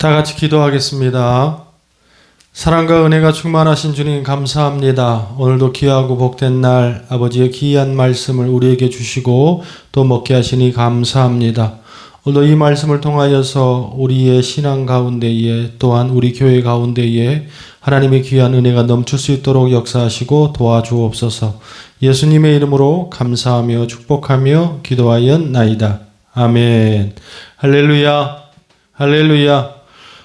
다 같이 기도하겠습니다. 사랑과 은혜가 충만하신 주님 감사합니다. 오늘도 귀하고 복된 날 아버지의 귀한 말씀을 우리에게 주시고 또 먹게 하시니 감사합니다. 오늘도 이 말씀을 통하여서 우리의 신앙 가운데에 또한 우리 교회 가운데에 하나님의 귀한 은혜가 넘칠 수 있도록 역사하시고 도와주옵소서. 예수님의 이름으로 감사하며 축복하며 기도하였나이다. 아멘. 할렐루야. 할렐루야.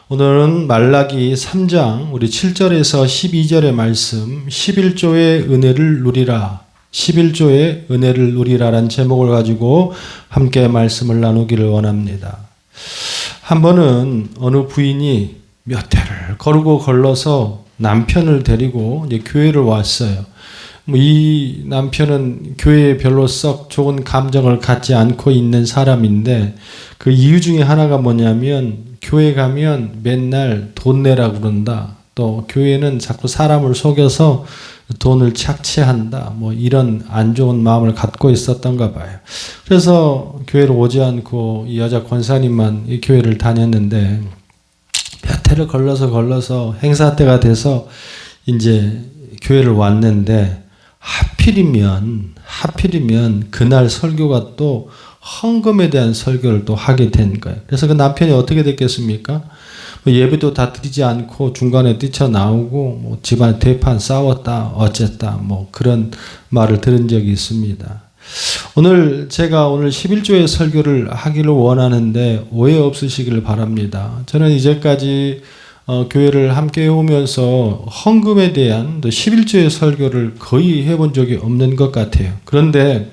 오늘은 말라기 3장 우리 7절에서 12절의 말씀 11조의 은혜를 누리라 11조의 은혜를 누리라라는 제목을 가지고 함께 말씀을 나누기를 원합니다. 한 번은 어느 부인이 몇 해를 거르고 걸러서 남편을 데리고 이제 교회를 왔어요. 이 남편은 교회에 별로 썩 좋은 감정을 갖지 않고 있는 사람인데 그 이유 중에 하나가 뭐냐면 교회 가면 맨날 돈 내라 그런다. 또 교회는 자꾸 사람을 속여서 돈을 착취한다. 뭐 이런 안 좋은 마음을 갖고 있었던가 봐요. 그래서 교회를 오지 않고 이 여자 권사님만 이 교회를 다녔는데 몇 해를 걸러서 행사 때가 돼서 이제 교회를 왔는데 하필이면 그날 설교가 또 헌금에 대한 설교를 또 하게 된 거예요. 그래서 그 남편이 어떻게 됐겠습니까? 예배도 다 드리지 않고 중간에 뛰쳐나오고 뭐 집안 대판 싸웠다 어쨌다 뭐 그런 말을 들은 적이 있습니다. 제가 오늘 11조의 설교를 하기를 원하는데 오해 없으시기를 바랍니다. 저는 이제까지 교회를 함께 해오면서 헌금에 대한 11조의 설교를 거의 해본 적이 없는 것 같아요. 그런데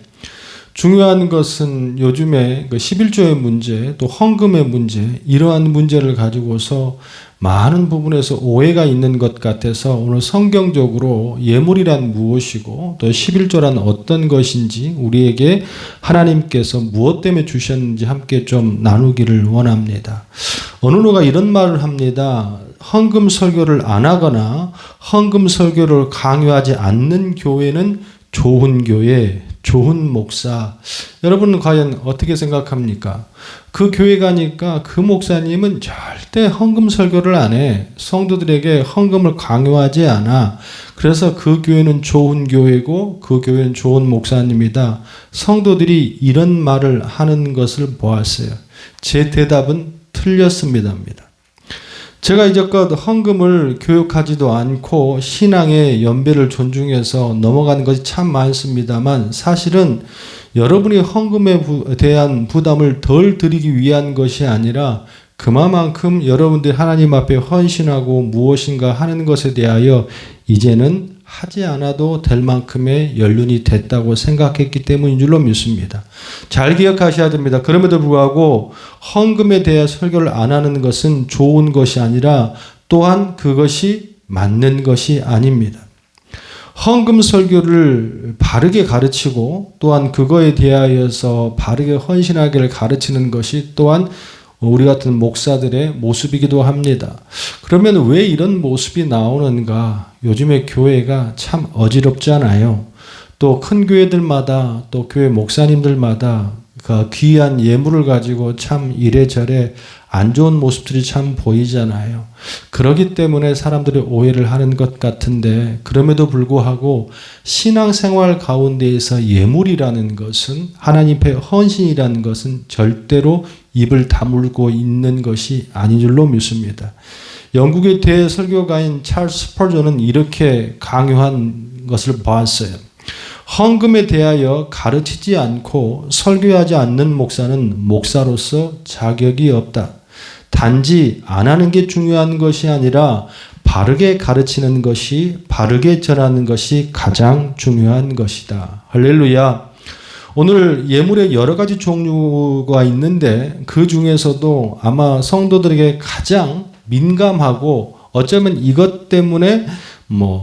중요한 것은 요즘에 11조의 문제, 또 헌금의 문제, 이러한 문제를 가지고서 많은 부분에서 오해가 있는 것 같아서 오늘 성경적으로 예물이란 무엇이고 또 11조란 어떤 것인지 우리에게 하나님께서 무엇 때문에 주셨는지 함께 좀 나누기를 원합니다. 어느 누가 이런 말을 합니다. 헌금 설교를 안 하거나 헌금 설교를 강요하지 않는 교회는 좋은 교회, 좋은 목사. 여러분은 과연 어떻게 생각합니까? 그 교회 가니까 그 목사님은 절대 헌금 설교를 안 해. 성도들에게 헌금을 강요하지 않아. 그래서 그 교회는 좋은 교회고 그 교회는 좋은 목사님이다. 성도들이 이런 말을 하는 것을 보았어요. 제 대답은 틀렸습니다. 제가 이제껏 헌금을 교육하지도 않고 신앙의 연배를 존중해서 넘어가는 것이 참 많습니다만 사실은 여러분이 헌금에 대한 부담을 덜 드리기 위한 것이 아니라 그만큼 여러분들이 하나님 앞에 헌신하고 무엇인가 하는 것에 대하여 이제는 하지 않아도 될 만큼의 연륜이 됐다고 생각했기 때문인 줄로 믿습니다. 잘 기억하셔야 됩니다. 그럼에도 불구하고 헌금에 대해 설교를 안 하는 것은 좋은 것이 아니라 또한 그것이 맞는 것이 아닙니다. 헌금 설교를 바르게 가르치고 또한 그거에 대하여서 바르게 헌신하기를 가르치는 것이 또한 우리 같은 목사들의 모습이기도 합니다. 그러면 왜 이런 모습이 나오는가? 요즘에 교회가 참 어지럽잖아요. 또 큰 교회들마다 또 교회 목사님들마다 그 귀한 예물을 가지고 참 이래저래 안 좋은 모습들이 참 보이잖아요. 그렇기 때문에 사람들이 오해를 하는 것 같은데 그럼에도 불구하고 신앙생활 가운데에서 예물이라는 것은 하나님 앞에 헌신이라는 것은 절대로 입을 다물고 있는 것이 아닌 줄로 믿습니다. 영국의 대설교가인 찰스 스펄전은 이렇게 강요한 것을 보았어요. 헌금에 대하여 가르치지 않고 설교하지 않는 목사는 목사로서 자격이 없다. 단지 안 하는 게 중요한 것이 아니라 바르게 가르치는 것이, 바르게 전하는 것이 가장 중요한 것이다. 할렐루야. 오늘 예물의 여러 가지 종류가 있는데 그 중에서도 아마 성도들에게 가장 민감하고 어쩌면 이것 때문에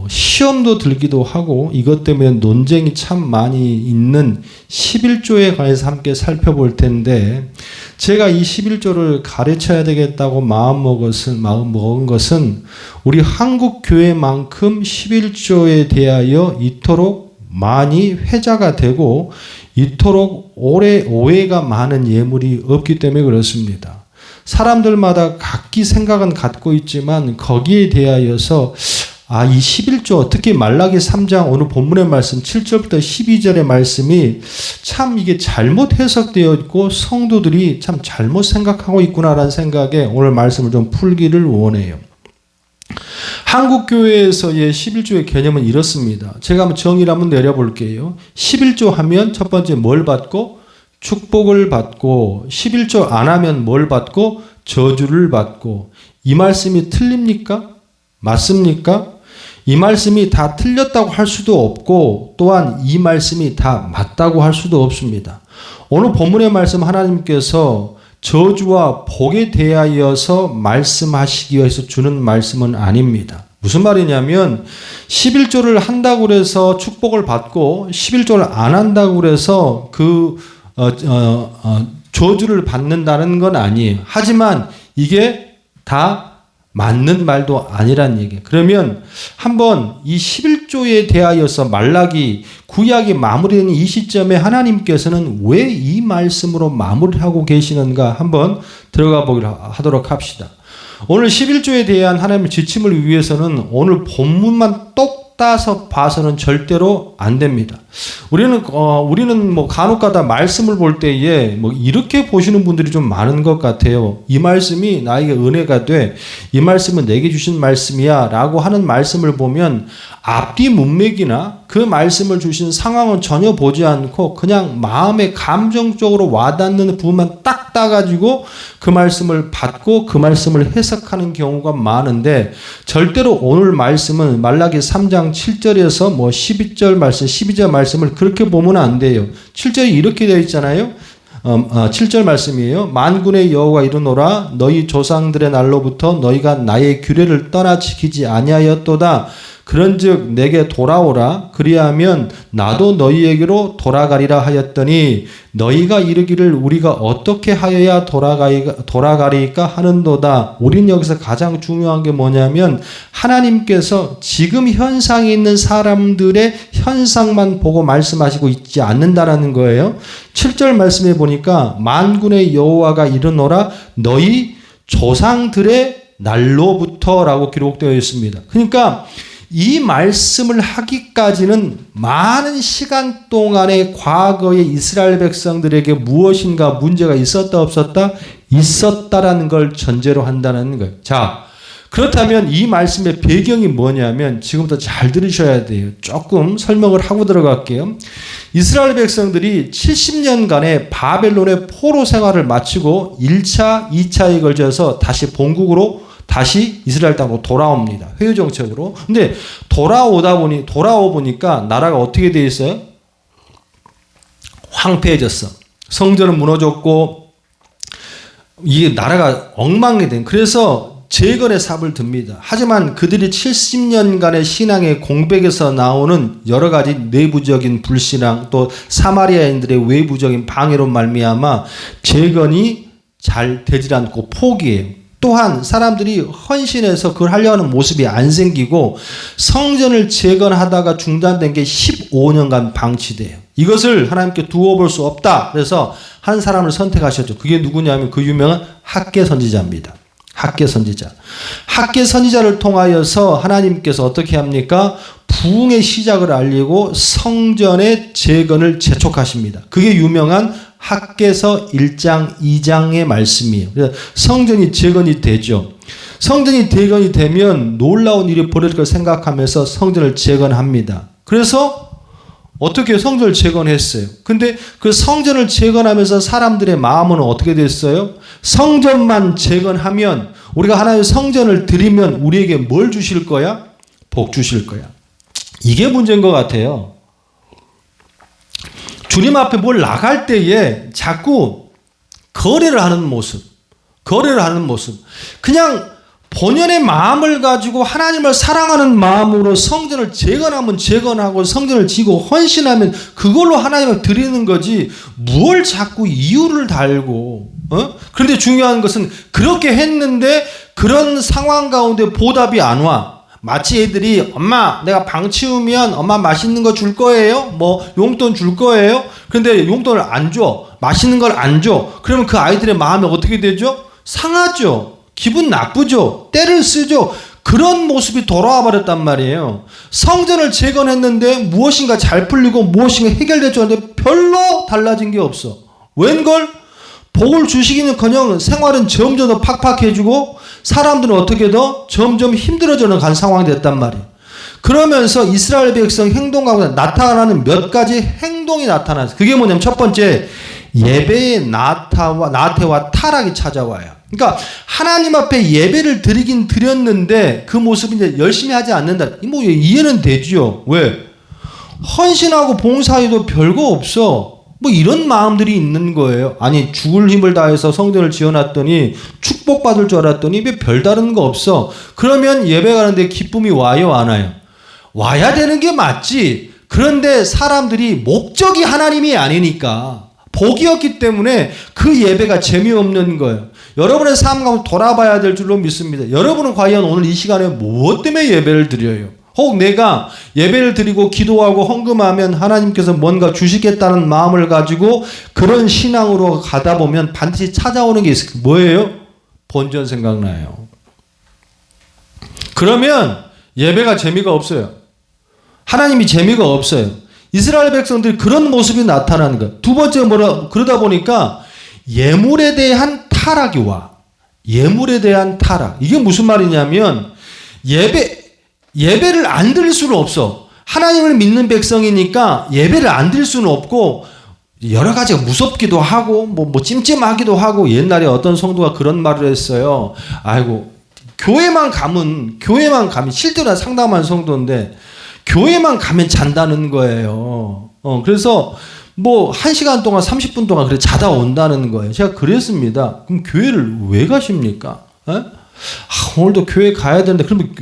시험도 들기도 하고 이것 때문에 논쟁이 참 많이 있는 11조에 관해서 함께 살펴볼 텐데 제가 이 11조를 가르쳐야 되겠다고 마음 먹은 것은 우리 한국 교회만큼 11조에 대하여 이토록 많이 회자가 되고 이토록 오래 오해가 많은 예물이 없기 때문에 그렇습니다. 사람들마다 각 각기 생각은 갖고 있지만 거기에 대하여서 이 11조 특히 말라기 3장 오늘 본문의 말씀 7절부터 12절의 말씀이 참 이게 잘못 해석되어 있고 성도들이 참 잘못 생각하고 있구나라는 생각에 오늘 말씀을 좀 풀기를 원해요. 한국교회에서의 11조의 개념은 이렇습니다. 제가 한번 정의를 한번 내려볼게요. 11조 하면 첫 번째 뭘 받고? 축복을 받고, 11조 안 하면 뭘 받고? 저주를 받고. 이 말씀이 틀립니까? 맞습니까? 이 말씀이 다 틀렸다고 할 수도 없고 또한 이 말씀이 다 맞다고 할 수도 없습니다. 오늘 본문의 말씀 하나님께서 저주와 복에 대하여서 말씀하시기 위해서 주는 말씀은 아닙니다. 무슨 말이냐면 11조를 한다고 해서 축복을 받고 11조를 안 한다고 해서 저주를 받는다는 건 아니에요. 하지만 이게 다 맞는 말도 아니란 얘기예요. 그러면 한번 이 11조에 대하여서 말라기 구약이 마무리되는 이 시점에 하나님께서는 왜 이 말씀으로 마무리하고 계시는가 한번 들어가 하도록 합시다. 오늘 11조에 대한 하나님의 지침을 위해서는 오늘 본문만 똑 따서 봐서는 절대로 안 됩니다. 우리는 뭐 간혹가다 말씀을 볼 때에 뭐 이렇게 보시는 분들이 좀 많은 것 같아요. 이 말씀이 나에게 은혜가 돼. 이 말씀은 내게 주신 말씀이야. 라고 하는 말씀을 보면 앞뒤 문맥이나 그 말씀을 주신 상황은 전혀 보지 않고 그냥 마음에 감정적으로 와닿는 부분만 딱 따가지고 그 말씀을 받고 그 말씀을 해석하는 경우가 많은데 절대로 오늘 말씀은 말라기 3장 7절에서 뭐 12절 말씀, 12절 말씀을 그렇게 보면 안 돼요. 7절이 이렇게 되어 있잖아요. 7절 말씀이에요. 만군의 여호와가 이르노라 너희 조상들의 날로부터 너희가 나의 규례를 떠나 지키지 아니하였도다. 그런즉 내게 돌아오라. 그리하면 나도 너희에게로 돌아가리라 하였더니 너희가 이르기를 우리가 어떻게 하여야 돌아가리까 하는도다. 우린 여기서 가장 중요한 게 뭐냐면 하나님께서 지금 현상에 있는 사람들의 현상만 보고 말씀하시고 있지 않는다라는 거예요. 7절 말씀에 보니까 만군의 여호와가 이르노라 너희 조상들의 날로부터라고 기록되어 있습니다. 그러니까 이 말씀을 하기까지는 많은 시간 동안에 과거의 이스라엘 백성들에게 무엇인가 문제가 있었다 없었다? 있었다라는 걸 전제로 한다는 거예요. 자, 그렇다면 이 말씀의 배경이 뭐냐면 지금부터 잘 들으셔야 돼요. 조금 설명을 하고 들어갈게요. 이스라엘 백성들이 70년간의 바벨론의 포로 생활을 마치고 1차, 2차에 걸쳐서 다시 본국으로 다시 이스라엘 땅으로 돌아옵니다. 회유 정책으로. 근데 돌아오 보니까 나라가 어떻게 돼 있어요? 황폐해졌어. 성전은 무너졌고 이게 나라가 엉망이 된. 그래서 재건의 삽을 듭니다. 하지만 그들이 70년간의 신앙의 공백에서 나오는 여러 가지 내부적인 불신앙 또 사마리아인들의 외부적인 방해로 말미암아 재건이 잘 되질 않고 포기해요. 또한 사람들이 헌신해서 그걸 하려는 모습이 안 생기고 성전을 재건하다가 중단된 게 15년간 방치돼요. 이것을 하나님께 두어 볼 수 없다. 그래서 한 사람을 선택하셨죠. 그게 누구냐면 그 유명한 학개 선지자입니다. 학개 선지자. 학개 선지자를 통하여서 하나님께서 어떻게 합니까? 부흥의 시작을 알리고 성전의 재건을 재촉하십니다. 그게 유명한 학개서 1장 2장의 말씀이에요. 그래서 성전이 재건이 되죠. 성전이 재건이 되면 놀라운 일이 벌어질 걸 생각하면서 성전을 재건합니다. 그래서 어떻게 성전을 재건했어요? 근데 그 성전을 재건하면서 사람들의 마음은 어떻게 됐어요? 성전만 재건하면 우리가 하나님의 성전을 드리면 우리에게 뭘 주실 거야? 복 주실 거야. 이게 문제인 것 같아요. 주님 앞에 뭘 나갈 때에 자꾸 거래를 하는 모습. 그냥 본연의 마음을 가지고 하나님을 사랑하는 마음으로 성전을 재건하면 재건하고 성전을 지고 헌신하면 그걸로 하나님을 드리는 거지 뭘 자꾸 이유를 달고 그런데 중요한 것은 그렇게 했는데 그런 상황 가운데 보답이 안 와. 마치 애들이 엄마 내가 방 치우면 엄마 맛있는 거 줄 거예요? 뭐 용돈 줄 거예요? 그런데 용돈을 안 줘. 맛있는 걸 안 줘. 그러면 그 아이들의 마음이 어떻게 되죠? 상하죠. 기분 나쁘죠. 때를 쓰죠. 그런 모습이 돌아와 버렸단 말이에요. 성전을 재건했는데 무엇인가 잘 풀리고 무엇인가 해결됐죠. 근데 별로 달라진 게 없어. 웬걸? 복을 주시기는커녕 생활은 점점 더 팍팍해지고 사람들은 어떻게 더 점점 힘들어져 간 상황이 됐단 말이에요. 그러면서 이스라엘 백성 행동 가운데 나타나는 몇 가지 행동이 나타났어요. 그게 뭐냐면 첫 번째, 예배의 나태와 타락이 찾아와요. 그러니까 하나님 앞에 예배를 드리긴 드렸는데 그 모습이 이제 열심히 하지 않는다. 뭐 이해는 되죠. 왜? 헌신하고 봉사해도 별거 없어. 뭐 이런 마음들이 있는 거예요. 아니 죽을 힘을 다해서 성전을 지어놨더니 축복받을 줄 알았더니 왜 별다른 거 없어. 그러면 예배 가는데 기쁨이 와요 안 와요? 와야 되는 게 맞지. 그런데 사람들이 목적이 하나님이 아니니까 복이었기 때문에 그 예배가 재미없는 거예요. 여러분의 삶 가운데 돌아봐야 될 줄로 믿습니다. 여러분은 과연 오늘 이 시간에 무엇 때문에 예배를 드려요? 혹 내가 예배를 드리고 기도하고 헌금하면 하나님께서 뭔가 주시겠다는 마음을 가지고 그런 신앙으로 가다 보면 반드시 찾아오는 게 있어요. 뭐예요? 본전 생각나요. 그러면 예배가 재미가 없어요. 하나님이 재미가 없어요. 이스라엘 백성들이 그런 모습이 나타나는 거예요. 두 번째 그러다 보니까 예물에 대한 타락이 와. 예물에 대한 타락. 이게 무슨 말이냐면 예배를 안 드릴 수는 없어. 하나님을 믿는 백성이니까 예배를 안 드릴 수는 없고 여러 가지가 무섭기도 하고 뭐 찜찜하기도 하고 옛날에 어떤 성도가 그런 말을 했어요. 아이고 교회만 가면 실제로 상담한 성도인데 교회만 가면 잔다는 거예요. 그래서 뭐 1시간 동안 30분 동안 그래 자다 온다는 거예요. 제가 그랬습니다. 그럼 교회를 왜 가십니까? 오늘도 교회 가야 되는데 그러면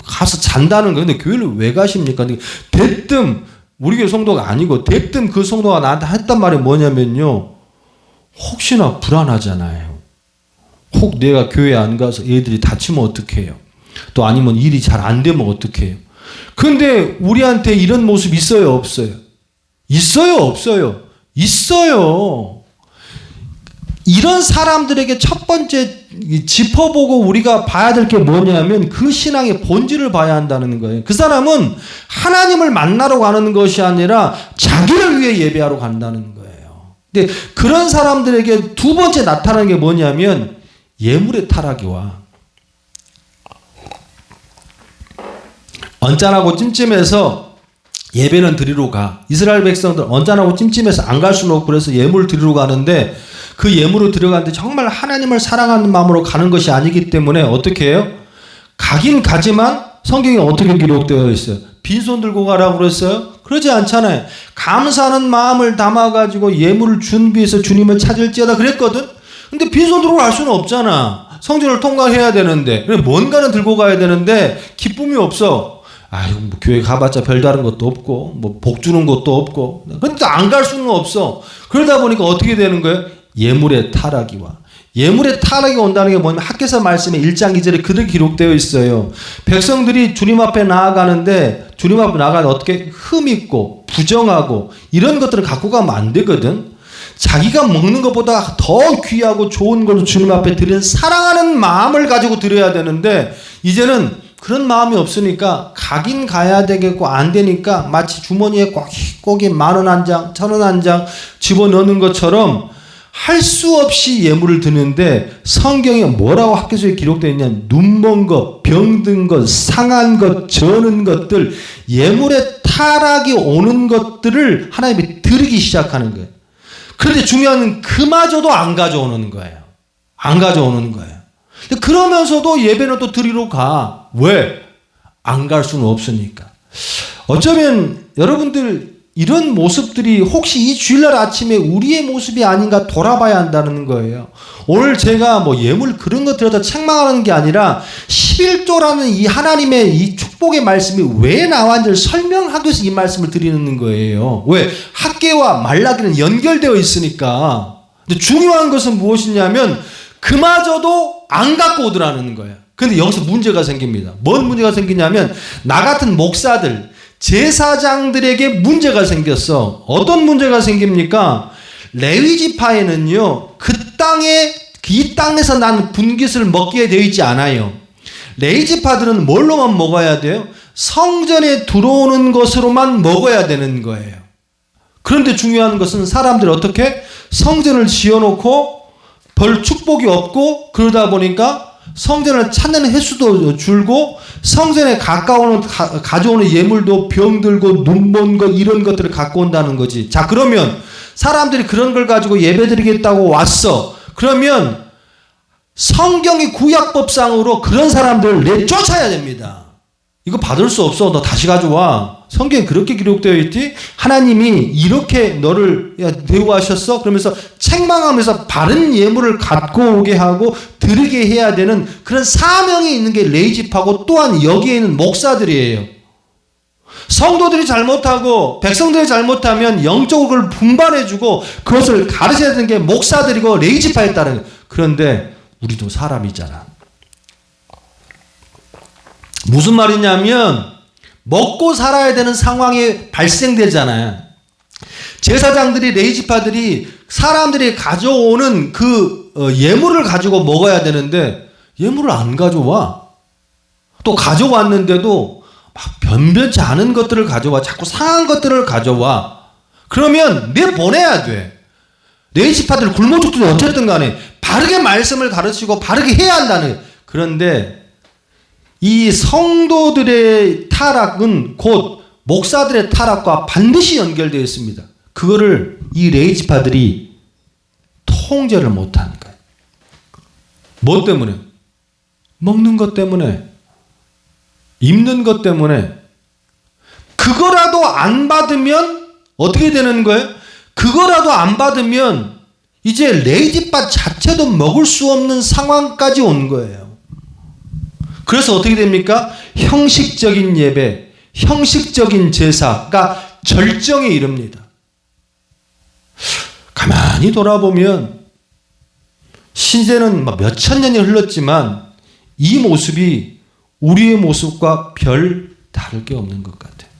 가서 잔다는 거예요. 근데 교회를 왜 가십니까? 대뜸 우리 교회 성도가 아니고 대뜸 그 성도가 나한테 했단 말이 뭐냐면요. 혹시나 불안하잖아요. 혹 내가 교회 안 가서 애들이 다치면 어떡해요? 또 아니면 일이 잘 안 되면 어떡해요? 근데 우리한테 이런 모습 있어요? 없어요? 있어요? 없어요? 있어요. 이런 사람들에게 첫 번째 짚어보고 우리가 봐야 될 게 뭐냐면 그 신앙의 본질을 봐야 한다는 거예요. 그 사람은 하나님을 만나러 가는 것이 아니라 자기를 위해 예배하러 간다는 거예요. 근데 그런 사람들에게 두 번째 나타나는 게 뭐냐면 예물의 타락이 와. 언짢하고 찜찜해서 예배는 드리러 가. 이스라엘 백성들 언짢하고 찜찜해서 안 갈 수는 없고 그래서 예물 드리러 가는데 그 예물을 들어가는데 정말 하나님을 사랑하는 마음으로 가는 것이 아니기 때문에 어떻게 해요? 가긴 가지만 성경에 어떻게 기록되어 있어요? 빈손 들고 가라고 그랬어요? 그러지 않잖아요. 감사하는 마음을 담아가지고 예물을 준비해서 주님을 찾을지어다 그랬거든? 근데 빈손 들고 갈 수는 없잖아. 성전을 통과해야 되는데 뭔가는 들고 가야 되는데 기쁨이 없어. 아이고 뭐 교회 가봤자 별다른 것도 없고 뭐 복 주는 것도 없고 근데 안 갈 수는 없어. 그러다 보니까 어떻게 되는 거예요? 예물의 타락이 와. 예물의 타락이 온다는 게 뭐냐면 학개서 말씀에 1장 2절에 그대로 기록되어 있어요. 백성들이 주님 앞에 나아가는데 주님 앞에 나아가는데 어떻게 흠있고 부정하고 이런 것들을 갖고 가면 안 되거든. 자기가 먹는 것보다 더 귀하고 좋은 걸 주님 앞에 드리는 사랑하는 마음을 가지고 드려야 되는데 이제는 그런 마음이 없으니까 가긴 가야 되겠고 안 되니까 마치 주머니에 꼭이 10,000원 한 장, 1,000원 한 장 집어넣는 것처럼 할 수 없이 예물을 드는데 성경에 뭐라고 학교서에 기록되어 있냐면 눈먼 것, 병든 것, 상한 것, 저는 것들 예물의 타락이 오는 것들을 하나님이 드리기 시작하는 거예요. 그런데 중요한 건 그마저도 안 가져오는 거예요. 안 가져오는 거예요. 그러면서도 예배는 또 드리러 가. 왜? 안 갈 수는 없으니까. 어쩌면 여러분들 이런 모습들이 혹시 이 주일날 아침에 우리의 모습이 아닌가 돌아봐야 한다는 거예요. 오늘 제가 뭐 예물 그런 것 들여다 책망하는 게 아니라 11조라는 이 하나님의 이 축복의 말씀이 왜 나왔는지를 설명하기 위해서 이 말씀을 드리는 거예요. 왜? 학개와 말라기는 연결되어 있으니까. 근데 중요한 것은 무엇이냐면 그마저도 안 갖고 오더라는 거예요. 근데 여기서 문제가 생깁니다. 뭔 문제가 생기냐면 나 같은 목사들, 제사장들에게 문제가 생겼어. 어떤 문제가 생깁니까? 레위 지파에는요, 그 땅에 이 땅에서 난 분깃을 먹게 되어 있지 않아요. 레위지파들은 뭘로만 먹어야 돼요? 성전에 들어오는 것으로만 먹어야 되는 거예요. 그런데 중요한 것은 사람들이 어떻게 성전을 지어놓고 별 축복이 없고 그러다 보니까 성전을 찾는 횟수도 줄고 성전에 가져오는 예물도 병들고 눈먼 것 이런 것들을 갖고 온다는 거지. 자, 그러면 사람들이 그런 걸 가지고 예배드리겠다고 왔어. 그러면 성경의 구약법상으로 그런 사람들을 내쫓아야 됩니다. 이거 받을 수 없어. 너 다시 가져와. 성경에 그렇게 기록되어 있지. 하나님이 이렇게 너를 대우하셨어. 그러면서 책망하면서 바른 예물을 갖고 오게 하고 드리게 해야 되는 그런 사명이 있는 게 레위지파고 또한 여기에 있는 목사들이에요. 성도들이 잘못하고 백성들이 잘못하면 영적으로 그걸 분반해주고 그것을 가르쳐야 되는 게 목사들이고 레위지파에 따른. 그런데 우리도 사람이잖아. 무슨 말이냐면 먹고 살아야 되는 상황이 발생되잖아요. 제사장들이 레위지파들이 사람들이 가져오는 그 예물을 가지고 먹어야 되는데 예물을 안 가져와. 또 가져왔는데도 막 변변치 않은 것들을 가져와. 자꾸 상한 것들을 가져와. 그러면 내보내야 돼. 레위지파들 굶어 죽든 어쨌든 간에 바르게 말씀을 가르치고 바르게 해야 한다는. 그런데 이 성도들의 타락은 곧 목사들의 타락과 반드시 연결되어 있습니다. 그거를 이 레위지파들이 통제를 못하는 거예요. 뭐 때문에? 먹는 것 때문에, 입는 것 때문에. 그거라도 안 받으면 어떻게 되는 거예요? 그거라도 안 받으면 이제 레위지파 자체도 먹을 수 없는 상황까지 온 거예요. 그래서 어떻게 됩니까? 형식적인 예배, 형식적인 제사가 절정에 이릅니다. 가만히 돌아보면 시대는 몇천 년이 흘렀지만 이 모습이 우리의 모습과 별 다를 게 없는 것 같아요.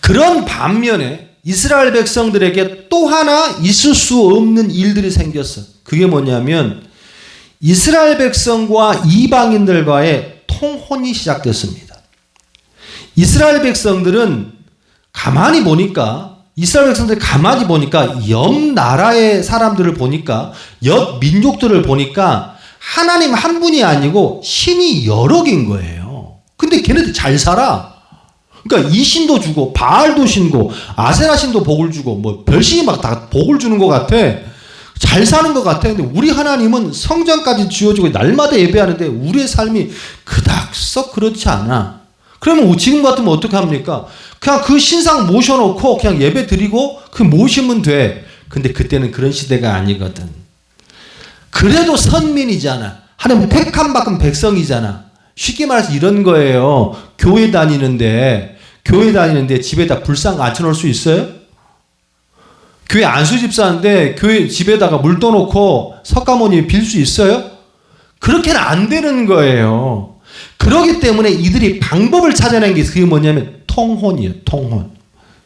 그런 반면에 이스라엘 백성들에게 또 하나 있을 수 없는 일들이 생겼어. 그게 뭐냐면 이스라엘 백성과 이방인들과의 통혼이 시작됐습니다. 이스라엘 백성들은 가만히 보니까 옆 나라의 사람들을 보니까 옆 민족들을 보니까 하나님 한 분이 아니고 신이 여러 개인 거예요. 근데 걔네들 잘 살아. 그러니까 이 신도 주고 바알도 신고 아세라 신도 복을 주고 뭐 별신이 막 다 복을 주는 것 같아. 잘 사는 것 같아. 근데 우리 하나님은 성전까지 지어주고 날마다 예배하는데 우리의 삶이 그닥 썩 그렇지 않아. 그러면 지금 같으면 어떻게 합니까? 그냥 그 신상 모셔놓고 그냥 예배 드리고 그 모시면 돼. 근데 그때는 그런 시대가 아니거든. 그래도 선민이잖아. 하나님 택함 받은 백성이잖아. 쉽게 말해서 이런 거예요. 교회 다니는데 집에다 불상 앉혀놓을 수 있어요? 교회 안수 집사인데 교회 집에다가 물 떠놓고 석가모니 빌 수 있어요? 그렇게는 안 되는 거예요. 그렇기 때문에 이들이 방법을 찾아낸 게 그게 뭐냐면 통혼이에요. 통혼.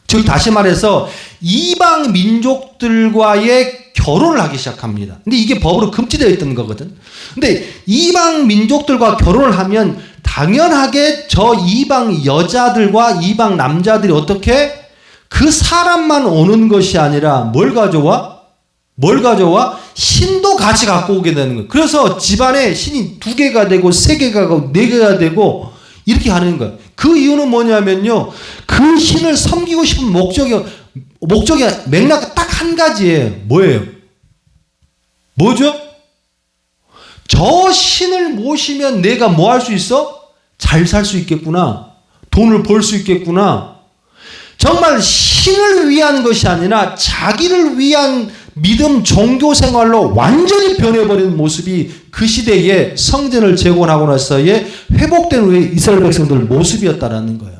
즉 다시 말해서 이방 민족들과의 결혼을 하기 시작합니다. 근데 이게 법으로 금지되어 있던 거거든. 근데 이방 민족들과 결혼을 하면 당연하게 저 이방 여자들과 이방 남자들이 어떻게 그 사람만 오는 것이 아니라 뭘 가져와? 신도 같이 갖고 오게 되는 거예요. 그래서 집안에 신이 2개가 되고 3개가 되고 4개가 되고 이렇게 하는 거예요. 그 이유는 뭐냐면요. 그 신을 섬기고 싶은 목적이 맥락 딱 한 가지예요. 뭐예요? 뭐죠? 저 신을 모시면 내가 뭐 할 수 있어? 잘 살 수 있겠구나. 돈을 벌 수 있겠구나. 정말 신을 위한 것이 아니라 자기를 위한 믿음 종교 생활로 완전히 변해버리는 모습이 그 시대에 성전을 재건하고 나서의 회복된 후에 이스라엘 백성들 모습이었다라는 거예요.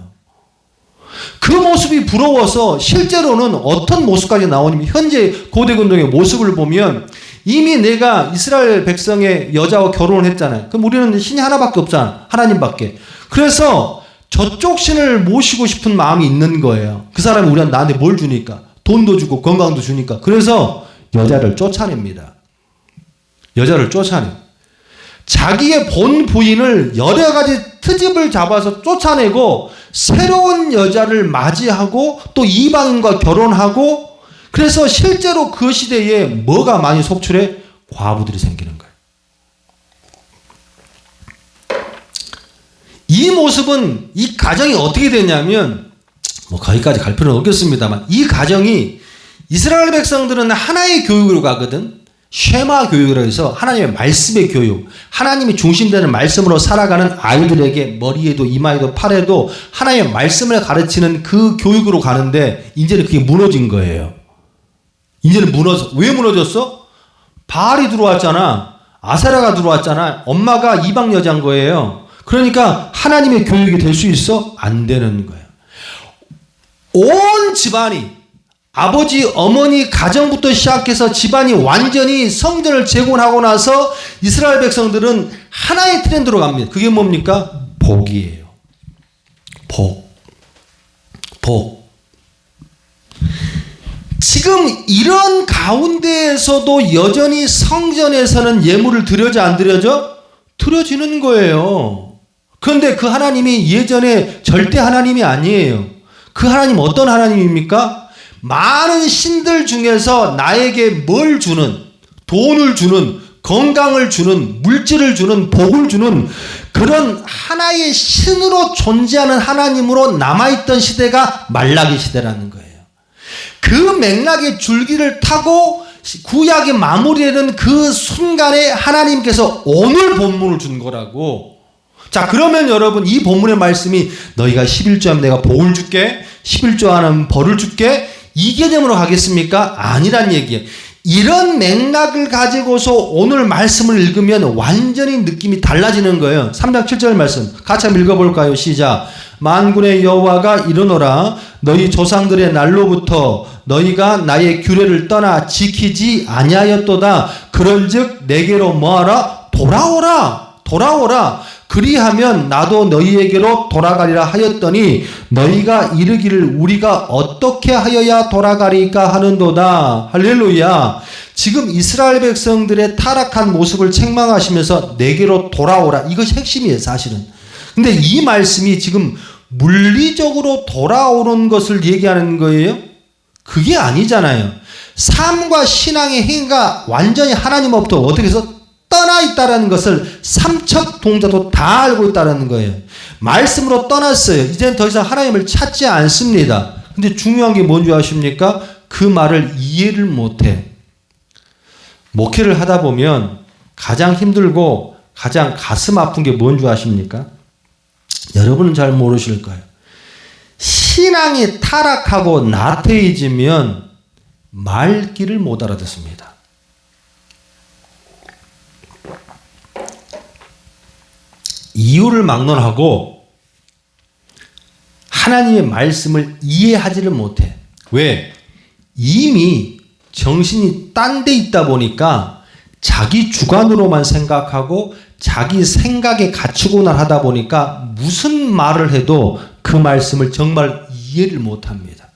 그 모습이 부러워서 실제로는 어떤 모습까지 나오냐면 현재 고대근동의 모습을 보면 이미 내가 이스라엘 백성의 여자와 결혼을 했잖아요. 그럼 우리는 신이 하나밖에 없잖아. 하나님밖에. 그래서 저쪽 신을 모시고 싶은 마음이 있는 거예요. 그 사람이 나한테 뭘 주니까. 돈도 주고 건강도 주니까. 그래서 여자를 쫓아냅니다. 여자를 쫓아내. 자기의 본 부인을 여러 가지 트집을 잡아서 쫓아내고 새로운 여자를 맞이하고 또 이방인과 결혼하고, 그래서 실제로 그 시대에 뭐가 많이 속출해? 과부들이 생기는 거예요. 이 모습은, 이 가정이 어떻게 되냐면, 거기까지 갈 필요는 없겠습니다만, 이 가정이 이스라엘 백성들은 하나의 교육으로 가거든. 쉐마 교육이라고 해서 하나님의 말씀의 교육, 하나님이 중심되는 말씀으로 살아가는 아이들에게 머리에도 이마에도 팔에도 하나님의 말씀을 가르치는 그 교육으로 가는데, 이제는 그게 무너진 거예요. 이제는 왜 무너졌어? 바알이 들어왔잖아. 아세라가 들어왔잖아. 엄마가 이방 여자인 거예요. 그러니까 하나님의 교육이 될 수 있어? 안 되는 거예요. 온 집안이, 아버지, 어머니, 가정부터 시작해서 집안이 완전히 성전을 재건하고 나서 이스라엘 백성들은 하나의 트렌드로 갑니다. 그게 뭡니까? 복이에요. 복. 지금 이런 가운데에서도 여전히 성전에서는 예물을 드려져 안 드려져? 드려지는 거예요. 그런데 그 하나님이 예전에 절대 하나님이 아니에요. 그 하나님 어떤 하나님입니까? 많은 신들 중에서 나에게 뭘 주는, 돈을 주는, 건강을 주는, 물질을 주는, 복을 주는 그런 하나의 신으로 존재하는 하나님으로 남아있던 시대가 말라기 시대라는 거예요. 그 맥락의 줄기를 타고 구약이 마무리되는 그 순간에 하나님께서 오늘 본문을 준 거라고. 자, 그러면 여러분, 이 본문의 말씀이 너희가 11조하면 내가 복을 줄게, 11조하면 벌을 줄게, 이 개념으로 가겠습니까? 아니란 얘기예요. 이런 맥락을 가지고서 오늘 말씀을 읽으면 완전히 느낌이 달라지는 거예요. 3장 7절 말씀 같이 한번 읽어볼까요? 시작. 만군의 여호와가 이르노라 너희 조상들의 날로부터 너희가 나의 규례를 떠나 지키지 아니하였도다. 그런즉 내게로 뭐하라? 돌아오라. 그리하면 나도 너희에게로 돌아가리라 하였더니 너희가 이르기를 우리가 어떻게 하여야 돌아가리까 하는도다. 할렐루야. 지금 이스라엘 백성들의 타락한 모습을 책망하시면서 내게로 돌아오라. 이것이 핵심이에요, 사실은. 근데 이 말씀이 지금 물리적으로 돌아오는 것을 얘기하는 거예요? 그게 아니잖아요. 삶과 신앙의 행위가 완전히 하나님으로부터 어떻게 해서 떠나 있다는 것을 삼척 동자도 다 알고 있다는 거예요. 말씀으로 떠났어요. 이제는 더 이상 하나님을 찾지 않습니다. 근데 중요한 게 뭔지 아십니까? 그 말을 이해를 못해. 목회를 하다 보면 가장 힘들고 가장 가슴 아픈 게 뭔지 아십니까? 여러분은 잘 모르실 거예요. 신앙이 타락하고 나태해지면 말귀를 못 알아듣습니다. 이유를 막론하고 하나님의 말씀을 이해하지를 못해. 왜? 이미 정신이 딴 데 있다 보니까 자기 주관으로만 생각하고 자기 생각의 가치관을 하다 보니까 무슨 말을 해도 그 말씀을 정말 이해를 못합니다.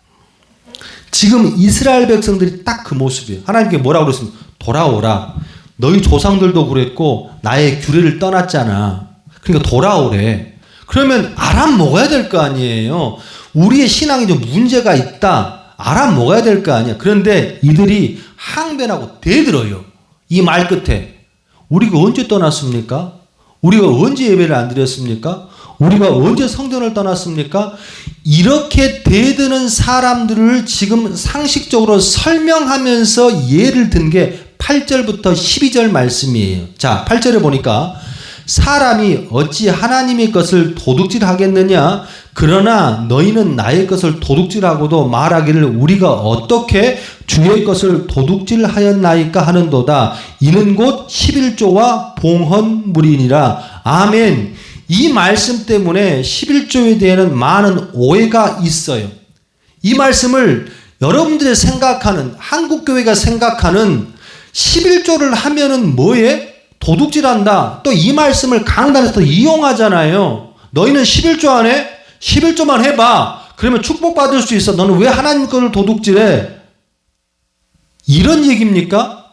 지금 이스라엘 백성들이 딱 그 모습이에요. 하나님께 뭐라고 그랬습니까? 돌아오라. 너희 조상들도 그랬고 나의 규례를 떠났잖아. 그러니까 돌아오래. 그러면 알아먹어야 될 거 아니에요. 우리의 신앙이 좀 문제가 있다. 알아먹어야 될 거 아니야. 그런데 이들이 항변하고 대들어요. 이 말 끝에. 우리가 언제 떠났습니까? 우리가 언제 예배를 안 드렸습니까? 우리가 언제 성전을 떠났습니까? 이렇게 대드는 사람들을 지금 상식적으로 설명하면서 예를 든 게 8절부터 12절 말씀이에요. 자, 8절에 보니까 사람이 어찌 하나님의 것을 도둑질하겠느냐? 그러나 너희는 나의 것을 도둑질하고도 말하기를 우리가 어떻게 주의 것을 도둑질하였나이까 하는도다. 이는 곧 11조와 봉헌물이니라. 아멘. 이 말씀 때문에 11조에 대한 많은 오해가 있어요. 이 말씀을 여러분들이 생각하는, 한국교회가 생각하는 11조를 하면은 뭐에? 도둑질한다. 또 이 말씀을 강단에서 이용하잖아요. 너희는 11조 안에 11조만 해봐. 그러면 축복받을 수 있어. 너는 왜 하나님 거를 도둑질해? 이런 얘기입니까?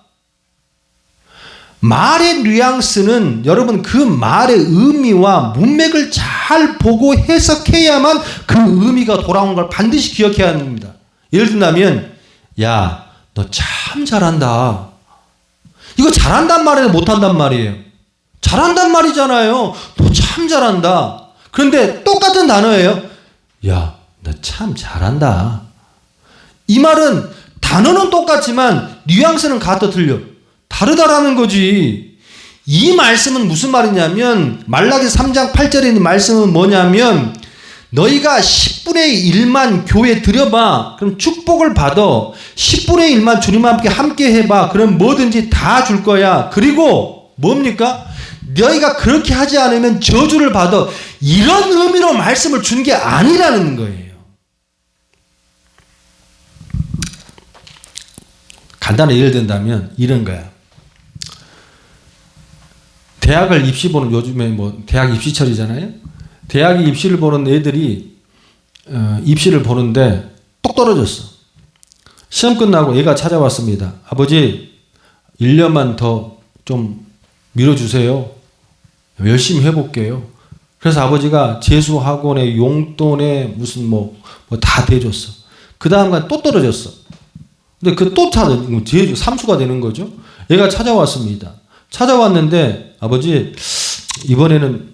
말의 뉘앙스는 여러분 그 말의 의미와 문맥을 잘 보고 해석해야만 그 의미가 돌아온 걸 반드시 기억해야 합니다. 예를 든다면 야, 너 참 잘한다. 이거 잘한단 말이에요, 못한단 말이에요? 잘한단 말이잖아요. 너 참 잘한다. 그런데 똑같은 단어예요. 야, 너 참 잘한다. 이 말은 단어는 똑같지만 뉘앙스는 같아 틀려. 다르다라는 거지. 이 말씀은 무슨 말이냐면 말라기 3장 8절에 있는 말씀은 뭐냐면 너희가 10분의 1만 교회에 들여봐. 그럼 축복을 받아. 10분의 1만 주님과 함께 해봐. 그럼 뭐든지 다 줄 거야. 그리고 뭡니까? 너희가 그렇게 하지 않으면 저주를 받아. 이런 의미로 말씀을 준 게 아니라는 거예요. 간단히 예를 든다면 이런 거야. 대학을 입시 보는 요즘에 뭐 대학 입시철이잖아요. 대학 입시를 보는 애들이 입시를 보는데 똑 떨어졌어. 시험 끝나고 얘가 찾아왔습니다. 아버지 1년만 더 좀 밀어주세요. 열심히 해볼게요. 그래서 아버지가 재수학원에 용돈에 무슨 뭐 다 대줬어. 그 다음간 또 떨어졌어. 근데 그 또 재수 3수가 되는 거죠. 얘가 찾아왔습니다. 찾아왔는데 아버지 이번에는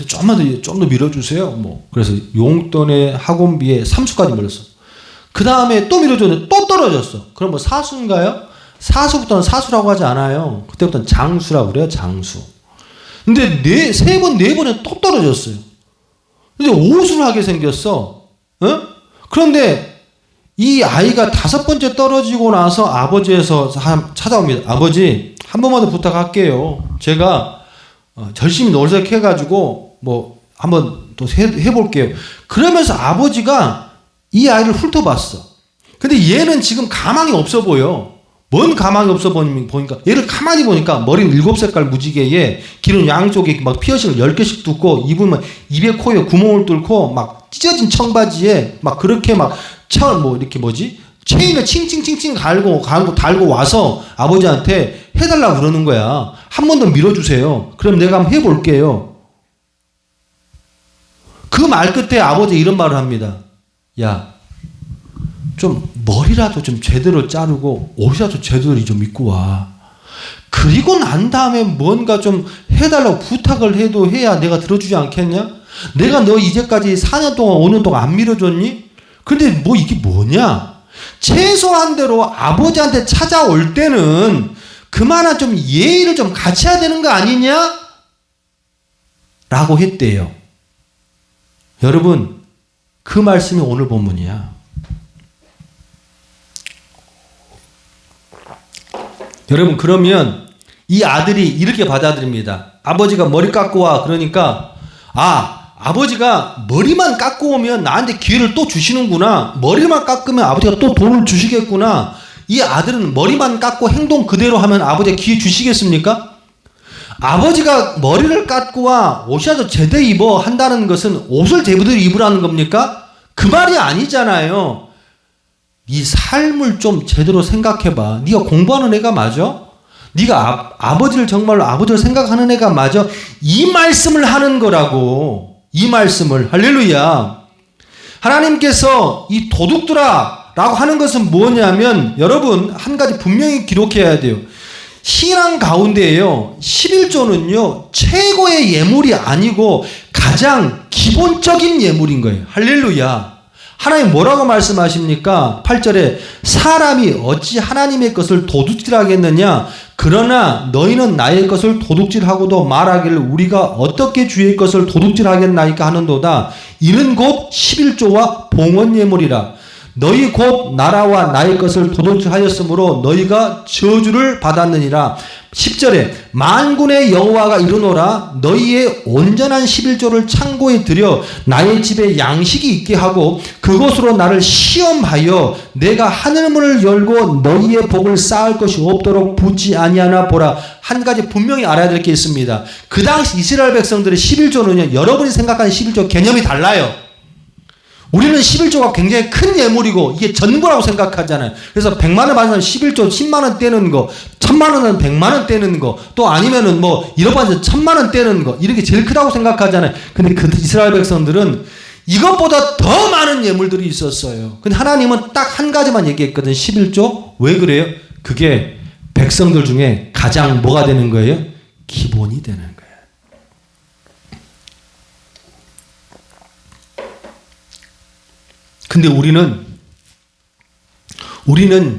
좀만 더 밀어주세요. 뭐 그래서 용돈에 학원비에 3수까지 밀었어. 그 다음에 또 밀어줬는데 또 떨어졌어. 그럼 뭐 사수인가요? 사수부터는 사수라고 하지 않아요. 그때부터는 장수라고 그래요. 장수. 근데 세 번, 네 번에 또 떨어졌어요. 근데 오수를 하게 생겼어. 어? 그런데 이 아이가 5번째 떨어지고 나서 아버지에서 찾아옵니다. 아버지 한 번만 더 부탁할게요. 제가 열심히 노력해가지고 뭐 한번 또 해볼게요. 그러면서 아버지가 이 아이를 훑어봤어. 근데 얘는 지금 가망이 없어 보여. 뭔 가망이 없어 보니까 얘를 가만히 보니까 머리는 7색깔 무지개에 귀는 양쪽에 막 피어싱을 10개씩 뚫고 입은 입에 코에 구멍을 뚫고 막 찢어진 청바지에 막 그렇게 막 뭐 이렇게 뭐지? 체인을 칭칭칭칭 달고 와서 아버지한테 해달라고 그러는 거야. 한 번 더 밀어주세요. 그럼 내가 한번 해볼게요. 그 말 끝에 아버지 이런 말을 합니다. 야, 좀 머리라도 좀 제대로 자르고 옷이라도 제대로 좀 입고 와. 그리고 난 다음에 뭔가 좀 해달라고 부탁을 해도 해야 내가 들어주지 않겠냐? 내가 너 이제까지 4년 동안 5년 동안 안 밀어줬니? 근데 뭐 이게 뭐냐? 최소한대로 아버지한테 찾아올 때는 그만한 좀 예의를 좀 갖춰야 되는 거 아니냐? 라고 했대요. 여러분, 그 말씀이 오늘 본문이야. 여러분, 그러면 이 아들이 이렇게 받아들입니다. 아버지가 머리 깎고 와. 그러니까 아버지가 머리만 깎고 오면 나한테 기회를 또 주시는구나. 머리만 깎으면 아버지가 또 돈을 주시겠구나. 이 아들은 머리만 깎고 행동 그대로 하면 아버지가 기회 주시겠습니까? 아버지가 머리를 깎고 와 옷이라도 제대로 입어 한다는 것은 옷을 제대로 입으라는 겁니까? 그 말이 아니잖아요. 네 삶을 좀 제대로 생각해봐. 네가 공부하는 애가 맞아? 네가 아버지를 정말로 아버지를 생각하는 애가 맞아? 이 말씀을 하는 거라고. 이 말씀을. 할렐루야. 하나님께서 이 도둑들아 라고 하는 것은 뭐냐면 여러분 한 가지 분명히 기록해야 돼요. 신앙 가운데에요. 11조는요. 최고의 예물이 아니고 가장 기본적인 예물인 거예요. 할렐루야. 하나님 뭐라고 말씀하십니까? 8절에 사람이 어찌 하나님의 것을 도둑질하겠느냐? 그러나 너희는 나의 것을 도둑질하고도 말하기를 우리가 어떻게 주의 것을 도둑질하겠나이까 하는도다. 이는 곧 11조와 봉헌예물이라. 너희 곧 나라와 나의 것을 도둑질하였으므로 너희가 저주를 받았느니라. 10절에 만군의 여호와가 이르노라. 너희의 온전한 11조를 창고에 들여 나의 집에 양식이 있게 하고 그것으로 나를 시험하여 내가 하늘문을 열고 너희의 복을 쌓을 것이 없도록 붙지 아니하나 보라. 한 가지 분명히 알아야 될 게 있습니다. 그 당시 이스라엘 백성들의 11조는요. 여러분이 생각하는 11조 개념이 달라요. 우리는 11조가 굉장히 큰 예물이고 이게 전부라고 생각하잖아요. 그래서 100만 원 받는 사람 11조 10만 원 떼는 거, 1000만 원은 100만 원 떼는 거, 또 아니면은 뭐 1억 받는 1000만 원 떼는 거, 이렇게 제일 크다고 생각하잖아요. 근데 그 이스라엘 백성들은 이것보다 더 많은 예물들이 있었어요. 근데 하나님은 딱 한 가지만 얘기했거든. 11조. 왜 그래요? 그게 백성들 중에 가장 뭐가 되는 거예요? 기본이 되는 거예요. 근데 우리는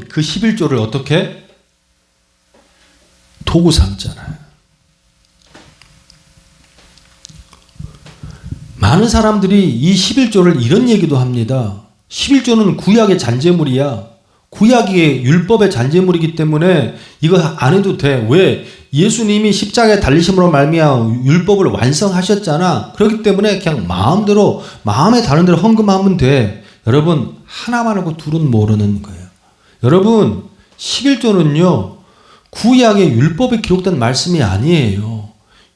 그 11조를 어떻게? 도구 삼잖아요. 많은 사람들이 이 11조를 이런 얘기도 합니다. 11조는 구약의 잔재물이야. 구약의 율법의 잔재물이기 때문에 이거 안 해도 돼. 왜? 예수님이 십자가에 달리심으로 말미암아 율법을 완성하셨잖아. 그렇기 때문에 그냥 마음대로 마음에 다른 대로 헌금하면 돼. 여러분, 하나만 알고 둘은 모르는 거예요. 여러분, 11조는요, 구약의 율법에 기록된 말씀이 아니에요.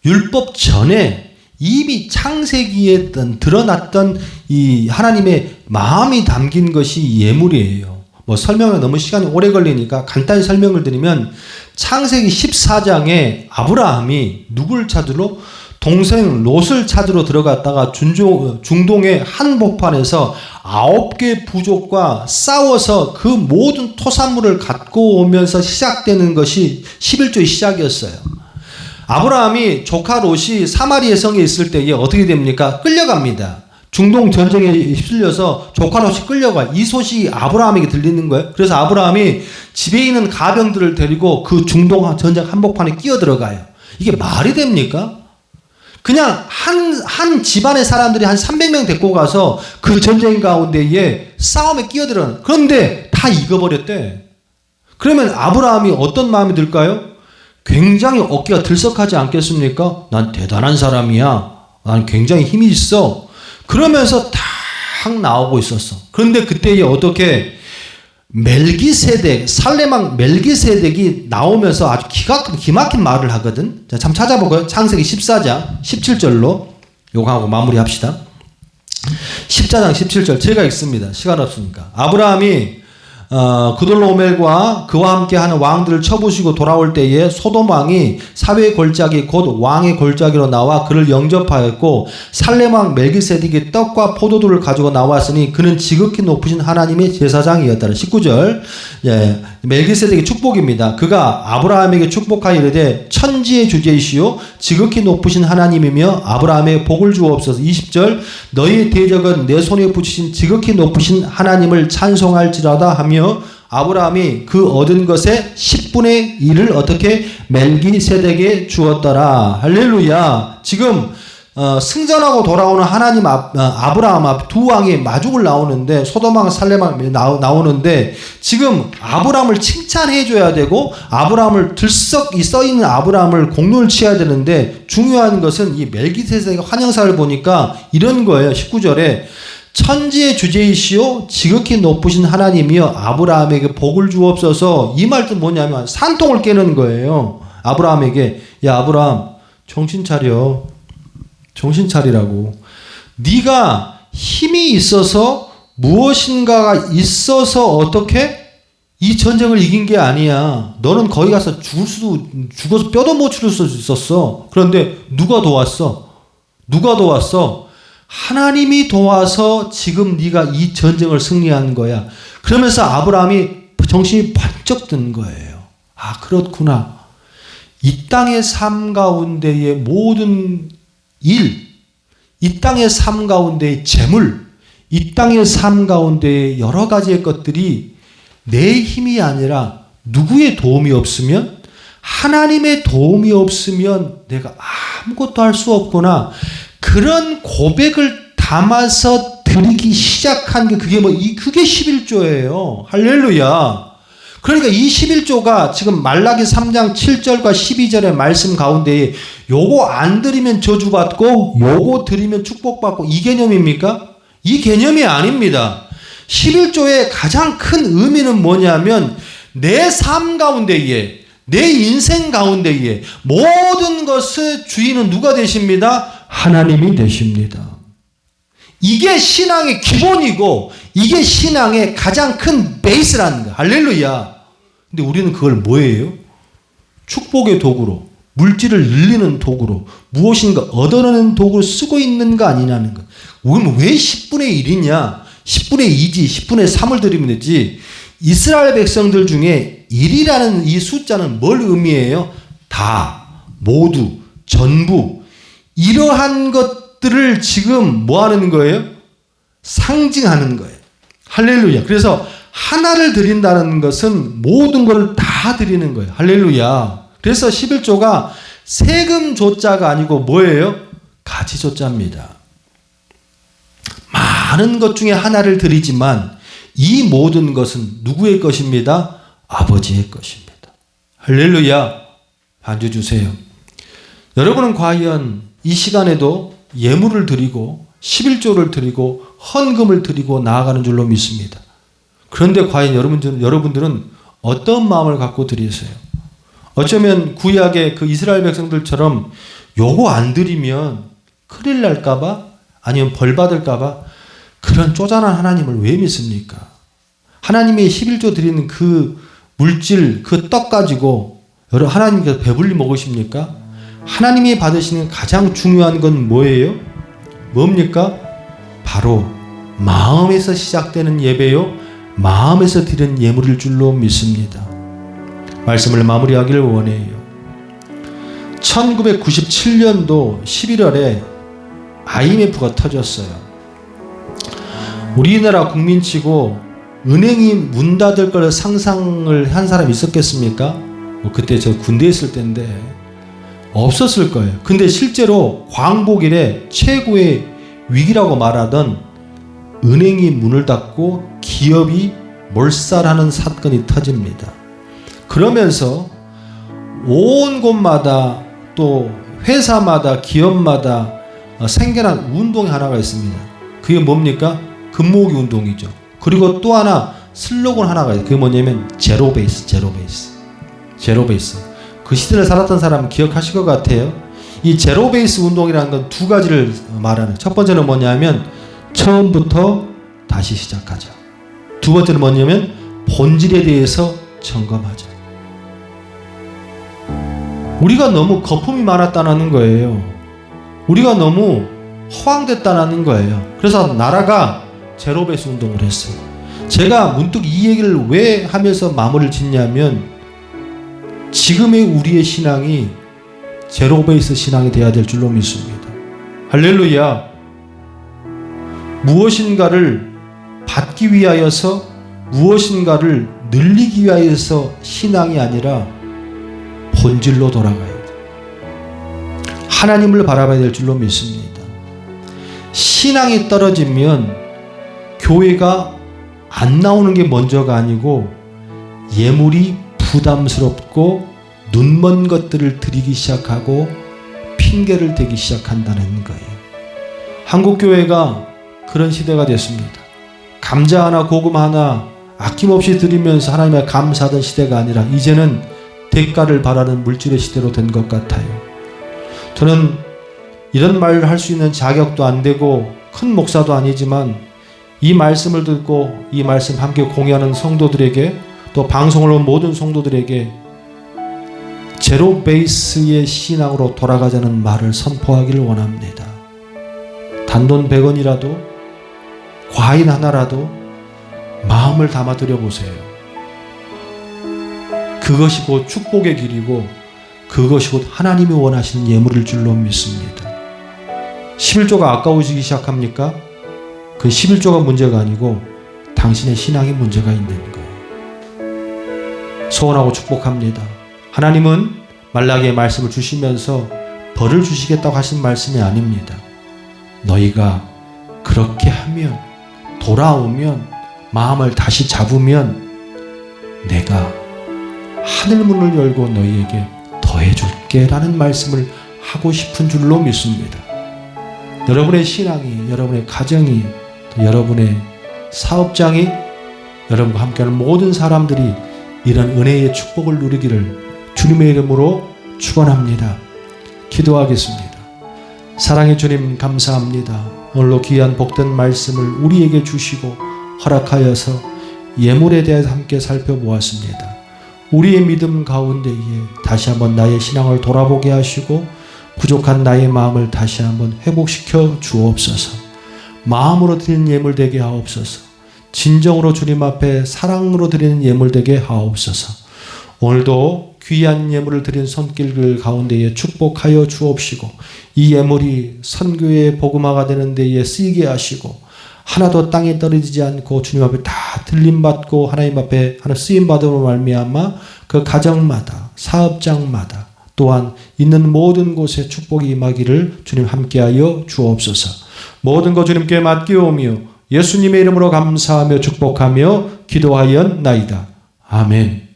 율법 전에 이미 창세기에 드러났던 이 하나님의 마음이 담긴 것이 예물이에요. 뭐 설명에 너무 시간이 오래 걸리니까 간단히 설명을 드리면 창세기 14장에 아브라함이 누굴 찾으러? 동생 롯을 찾으러 들어갔다가 중동의 한복판에서 9개 부족과 싸워서 그 모든 토산물을 갖고 오면서 시작되는 것이 11조의 시작이었어요. 아브라함이 조카 롯이 사마리아 성에 있을 때에 어떻게 됩니까? 끌려갑니다. 중동 전쟁에 휩쓸려서 조카 롯이 끌려가. 이 소식이 아브라함에게 들리는 거예요. 그래서 아브라함이 집에 있는 가병들을 데리고 그 중동 전쟁 한복판에 끼어들어가요. 이게 말이 됩니까? 그냥 한 집안의 사람들이 한 300명 데리고 가서 그 전쟁 가운데에 싸움에 끼어들어요. 그런데 다 익어버렸대. 그러면 아브라함이 어떤 마음이 들까요? 굉장히 어깨가 들썩하지 않겠습니까? 난 대단한 사람이야. 난 굉장히 힘이 있어. 그러면서 탁 나오고 있었어. 그런데 그때에 어떻게 멜기세덱, 살레망 멜기세덱이 나오면서 아주 기막힌 말을 하거든. 자, 참 찾아보고요. 창세기 14장 17절로 요거 하고 마무리합시다. 14장 17절 제가 읽습니다. 시간 없으니까. 아브라함이 그돌로오멜과 그와 함께 하는 왕들을 쳐부시고 돌아올 때에 소돔 왕이 사회의 골짜기 곧 왕의 골짜기로 나와 그를 영접하였고 살렘 왕 멜기세덱이 떡과 포도주를 가지고 나왔으니 그는 지극히 높으신 하나님의 제사장이었다. 19절 예, 멜기세덱의 축복입니다. 그가 아브라함에게 축복하여 이르되 천지의 주제이시오 지극히 높으신 하나님이며 아브라함의 복을 주옵소서. 20절 너희의 대적은 내 손에 붙이신 지극히 높으신 하나님을 찬송할지라다 하며 아브라함이 그 얻은 것의 10분의 1을 어떻게 멜기세덱에게 주었더라. 할렐루야. 지금 승전하고 돌아오는 하나님 아브라함 앞 두 왕이 마중을 나오는데 소돔왕 살렘왕 나오는데 지금 아브라함을 칭찬해 줘야 되고 아브라함을 들썩 써 있는 아브라함을 공로를 취해야 되는데 중요한 것은 이 멜기세덱의 환영사를 보니까 이런 거예요. 19절에 천지의 주제이시오 지극히 높으신 하나님이여 아브라함에게 복을 주옵소서. 이 말도 뭐냐면 산통을 깨는 거예요. 아브라함에게 야 아브라함 정신 차려. 정신 차리라고. 네가 힘이 있어서 무엇인가가 있어서 어떻게 이 전쟁을 이긴 게 아니야. 너는 거기 가서 죽어서 뼈도 못 추릴 수 있었어. 그런데 누가 도왔어? 누가 도왔어? 하나님이 도와서 지금 네가 이 전쟁을 승리한 거야. 그러면서 아브라함이 정신이 번쩍 든 거예요. 아 그렇구나. 이 땅의 삶 가운데의 모든 일, 이 땅의 삶 가운데의 재물, 이 땅의 삶 가운데의 여러 가지의 것들이 내 힘이 아니라 누구의 도움이 없으면 하나님의 도움이 없으면 내가 아무것도 할 수 없구나. 그런 고백을 담아서 드리기 시작한 게 그게 그게 11조예요. 할렐루야. 그러니까 이 11조가 지금 말라기 3장 7절과 12절의 말씀 가운데에 요거 안 드리면 저주받고 요거 드리면 축복받고 이 개념입니까? 이 개념이 아닙니다. 11조의 가장 큰 의미는 뭐냐면 내 삶 가운데에 내 인생 가운데에 모든 것의 주인은 누가 되십니다? 하나님이 되십니다. 이게 신앙의 기본이고 이게 신앙의 가장 큰 베이스라는 거야. 할렐루야. 근데 우리는 그걸 뭐예요? 축복의 도구로, 물질을 늘리는 도구로, 무엇인가 얻어내는 도구로 쓰고 있는 거 아니냐는 거. 우리는 왜 10분의 1이냐? 10분의 2지, 10분의 3을 드리면 되지. 이스라엘 백성들 중에 1이라는 이 숫자는 뭘 의미해요? 다, 모두, 전부. 이러한 것들을 지금 뭐 하는 거예요? 상징하는 거예요. 할렐루야. 그래서 하나를 드린다는 것은 모든 것을 다 드리는 거예요. 할렐루야. 그래서 11조가 세금 조자가 아니고 뭐예요? 가치 조자입니다. 많은 것 중에 하나를 드리지만 이 모든 것은 누구의 것입니다? 아버지의 것입니다. 할렐루야. 반주 주세요. 여러분은 과연 이 시간에도 예물을 드리고 11조를 드리고 헌금을 드리고 나아가는 줄로 믿습니다. 그런데 과연 여러분들은 어떤 마음을 갖고 드리세요? 어쩌면 구약의 그 이스라엘 백성들처럼 요거 안 드리면 큰일 날까봐 아니면 벌 받을까봐 그런 쪼잔한 하나님을 왜 믿습니까? 하나님의 11조 드리는 그 물질, 그 떡 가지고 여러분 하나님께서 배불리 먹으십니까? 하나님이 받으시는 가장 중요한 건 뭐예요? 뭡니까? 바로 마음에서 시작되는 예배요, 마음에서 드리는 예물일 줄로 믿습니다. 말씀을 마무리하기를 원해요. 1997년도 11월에 IMF가 터졌어요. 우리나라 국민치고 은행이 문 닫을 걸 상상을 한 사람이 있었겠습니까? 그때 저 군대에 있을 때인데 없었을 거예요. 근데 실제로 광복일에 최고의 위기라고 말하던 은행이 문을 닫고 기업이 몰살하는 사건이 터집니다. 그러면서 온 곳마다 또 회사마다 기업마다 생겨난 운동이 하나가 있습니다. 그게 뭡니까? 금모으기 운동이죠. 그리고 또 하나 슬로건 하나가 있어요. 그게 뭐냐면 제로 베이스. 그 시대를 살았던 사람은 기억하실 것 같아요. 이 제로 베이스 운동이라는 건 두 가지를 말하는. 첫 번째는 뭐냐면 처음부터 다시 시작하자. 두 번째는 뭐냐면 본질에 대해서 점검하자. 우리가 너무 거품이 많았다는 거예요. 우리가 너무 허황됐다는 거예요. 그래서 나라가 제로 베이스 운동을 했어요. 제가 문득 이 얘기를 왜 하면서 마무리를 짓냐면 지금의 우리의 신앙이 제로 베이스 신앙이 되어야 될 줄로 믿습니다. 할렐루야. 무엇인가를 받기 위하여서 무엇인가를 늘리기 위하여서 신앙이 아니라 본질로 돌아가야 돼. 하나님을 바라봐야 될 줄로 믿습니다. 신앙이 떨어지면 교회가 안 나오는 게 먼저가 아니고 예물이 부담스럽고 눈먼 것들을 드리기 시작하고 핑계를 대기 시작한다는 거예요. 한국교회가 그런 시대가 됐습니다. 감자 하나 고구마 하나 아낌없이 드리면서 하나님에 감사하던 시대가 아니라 이제는 대가를 바라는 물질의 시대로 된 것 같아요. 저는 이런 말을 할 수 있는 자격도 안 되고 큰 목사도 아니지만 이 말씀을 듣고 이 말씀 함께 공유하는 성도들에게 또 방송을 본 모든 성도들에게 제로 베이스의 신앙으로 돌아가자는 말을 선포하기를 원합니다. 단돈 100원이라도 과인 하나라도 마음을 담아 드려보세요. 그것이 곧 축복의 길이고 그것이 곧 하나님이 원하시는 예물일 줄로 믿습니다. 11조가 아까워지기 시작합니까? 그 11조가 문제가 아니고 당신의 신앙에 문제가 있는 거예요. 소원하고 축복합니다. 하나님은 말라기의 말씀을 주시면서 벌을 주시겠다고 하신 말씀이 아닙니다. 너희가 그렇게 하면 돌아오면 마음을 다시 잡으면 내가 하늘문을 열고 너희에게 더해줄게 라는 말씀을 하고 싶은 줄로 믿습니다. 여러분의 신앙이, 여러분의 가정이, 또 여러분의 사업장이, 여러분과 함께하는 모든 사람들이 이런 은혜의 축복을 누리기를 주님의 이름으로 축원합니다. 기도하겠습니다. 사랑의 주님 감사합니다. 오늘도 귀한 복된 말씀을 우리에게 주시고 허락하여서 예물에 대해서 함께 살펴보았습니다. 우리의 믿음 가운데에 다시 한번 나의 신앙을 돌아보게 하시고 부족한 나의 마음을 다시 한번 회복시켜 주옵소서. 마음으로 드리는 예물 되게 하옵소서. 진정으로 주님 앞에 사랑으로 드리는 예물 되게 하옵소서. 오늘도 귀한 예물을 드린 손길 가운데에 축복하여 주옵시고 이 예물이 선교의 복음화가 되는 데에 쓰이게 하시고 하나도 땅에 떨어지지 않고 주님 앞에 다 들림받고 하나님 앞에 하나 쓰임받음으로 말미암아 그 가정마다 사업장마다 또한 있는 모든 곳에 축복이 임하기를 주님 함께하여 주옵소서. 모든 것 주님께 맡기오며 예수님의 이름으로 감사하며 축복하며 기도하였나이다. 아멘.